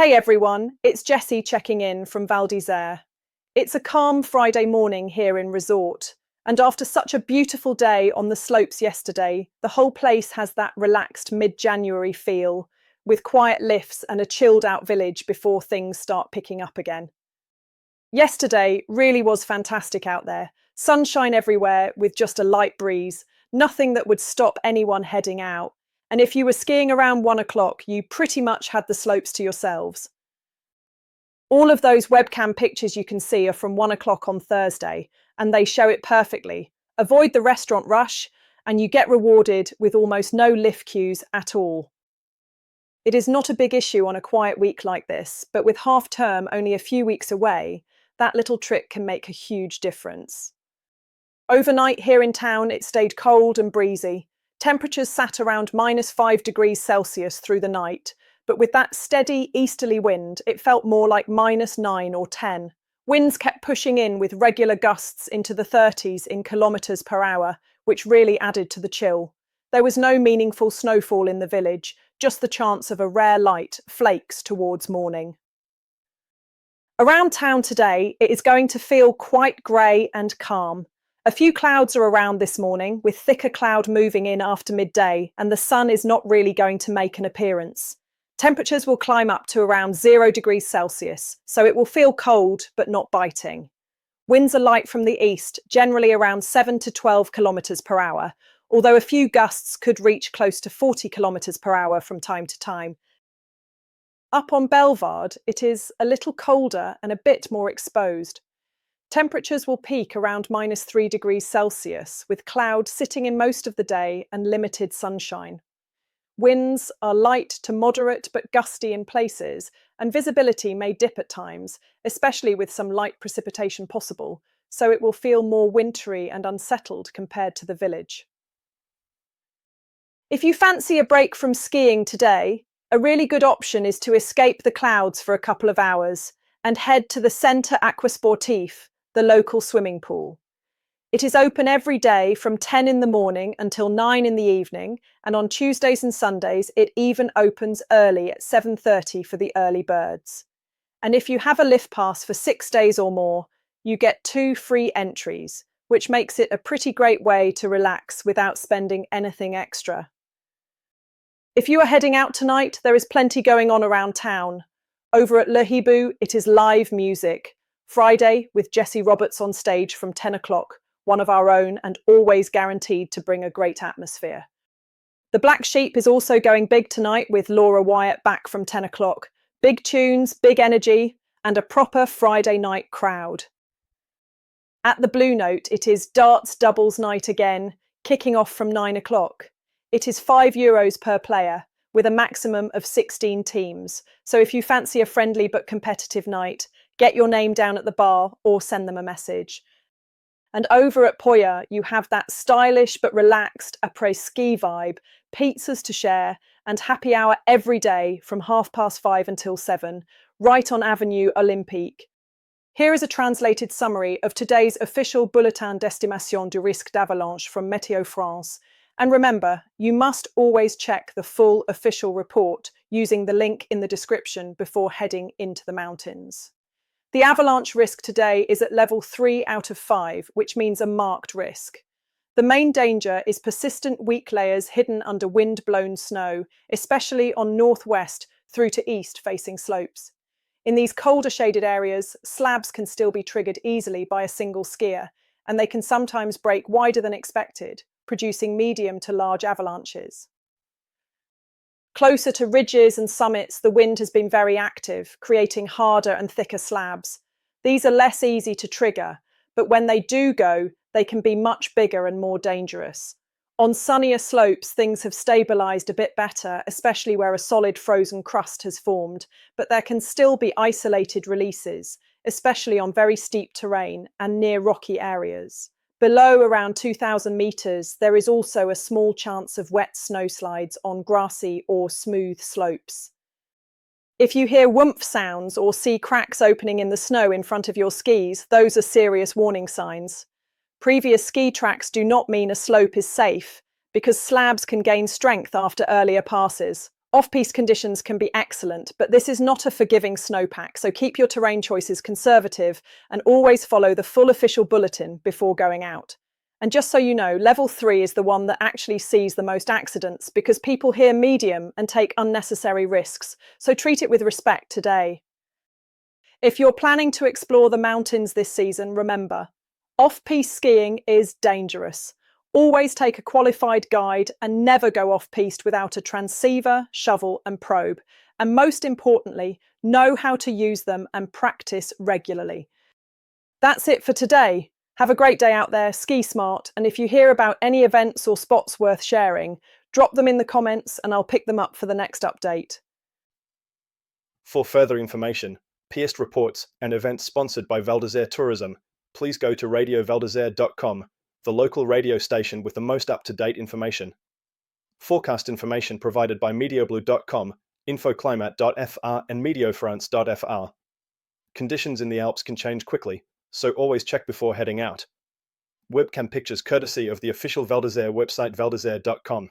Hey everyone, it's Jessie checking in from Val d'Isère. It's a calm Friday morning here in resort, and after such a beautiful day on the slopes yesterday, the whole place has that relaxed mid-January feel, with quiet lifts and a chilled-out village before things start picking up again. Yesterday really was fantastic out there. Sunshine everywhere with just a light breeze, nothing that would stop anyone heading out. And if you were skiing around 1 o'clock, you pretty much had the slopes to yourselves. All of those webcam pictures you can see are from 1 o'clock on Thursday, and they show it perfectly. Avoid the restaurant rush, and you get rewarded with almost no lift queues at all. It is not a big issue on a quiet week like this, but with half term only a few weeks away, that little trick can make a huge difference. Overnight here in town, it stayed cold and breezy. Temperatures sat around -5 degrees Celsius through the night, but with that steady easterly wind, it felt more like -9 or 10. Winds kept pushing in with regular gusts into the 30s in kilometres per hour, which really added to the chill. There was no meaningful snowfall in the village, just the chance of a rare light flakes towards morning. Around town today, it is going to feel quite grey and calm. A few clouds are around this morning, with thicker cloud moving in after midday, and the sun is not really going to make an appearance. Temperatures will climb up to around 0 degrees Celsius, so it will feel cold but not biting. Winds are light from the east, generally around 7 to 12 kilometres per hour, although a few gusts could reach close to 40 kilometres per hour from time to time. Up on Bellevarde, it is a little colder and a bit more exposed. Temperatures will peak around -3 degrees Celsius, with cloud sitting in most of the day and limited sunshine. Winds are light to moderate but gusty in places, and visibility may dip at times, especially with some light precipitation possible, so it will feel more wintry and unsettled compared to the village. If you fancy a break from skiing today, a really good option is to escape the clouds for a couple of hours and head to the Centre Aquasportif, the local swimming pool. It is open every day from 10 in the morning until 9 in the evening, and on Tuesdays and Sundays it even opens early at 7:30 for the early birds. And if you have a lift pass for 6 days or more, you get 2 free entries, which makes it a pretty great way to relax without spending anything extra. If you are heading out tonight, there is plenty going on around town. Over at Hibou, it is live music. Friday with Jessie on stage from 10 o'clock, one of our own and always guaranteed to bring a great atmosphere. The Black Sheep is also going big tonight with Laura Wyatt back from 10 o'clock. Big tunes, big energy, and a proper Friday night crowd. At the Blue Note, it is darts doubles night again, kicking off from 9 o'clock. It is €5 per player, with a maximum of 16 teams. So if you fancy a friendly but competitive night, get your name down at the bar or send them a message. And over at Poya, you have that stylish but relaxed après ski vibe, pizzas to share, and happy hour every day from 5:30 until 7, right on Avenue Olympique. Here is a translated summary of today's official Bulletin d'estimation du risque d'avalanche from Météo France. And remember, you must always check the full official report using the link in the description before heading into the mountains. The avalanche risk today is at level 3 out of 5, which means a marked risk. The main danger is persistent weak layers hidden under wind-blown snow, especially on northwest through to east-facing slopes. In these colder shaded areas, slabs can still be triggered easily by a single skier, and they can sometimes break wider than expected, producing medium to large avalanches. Closer to ridges and summits, the wind has been very active, creating harder and thicker slabs. These are less easy to trigger, but when they do go, they can be much bigger and more dangerous. On sunnier slopes, things have stabilised a bit better, especially where a solid frozen crust has formed, but there can still be isolated releases, especially on very steep terrain and near rocky areas. Below around 2,000 metres, there is also a small chance of wet snowslides on grassy or smooth slopes. If you hear whoomph sounds or see cracks opening in the snow in front of your skis, those are serious warning signs. Previous ski tracks do not mean a slope is safe, because slabs can gain strength after earlier passes, Off-piste conditions can be excellent, but this is not a forgiving snowpack, so keep your terrain choices conservative and always follow the full official bulletin before going out. And just so you know, level 3 is the one that actually sees the most accidents because people hear medium and take unnecessary risks, so treat it with respect today. If you're planning to explore the mountains this season, remember, off-piste skiing is dangerous. Always take a qualified guide and never go off-piste without a transceiver, shovel and probe. And most importantly, know how to use them and practice regularly. That's it for today. Have a great day out there, ski smart, and if you hear about any events or spots worth sharing, drop them in the comments and I'll pick them up for the next update. For further information, piste reports and events sponsored by Val d'Isère Tourism, please go to radiovaldisere.com, the local radio station with the most up-to-date information. Forecast information provided by meteoblue.com, infoclimat.fr and meteofrance.fr. Conditions in the Alps can change quickly, so always check before heading out. Webcam pictures courtesy of the official Val d'Isère website valdisere.com.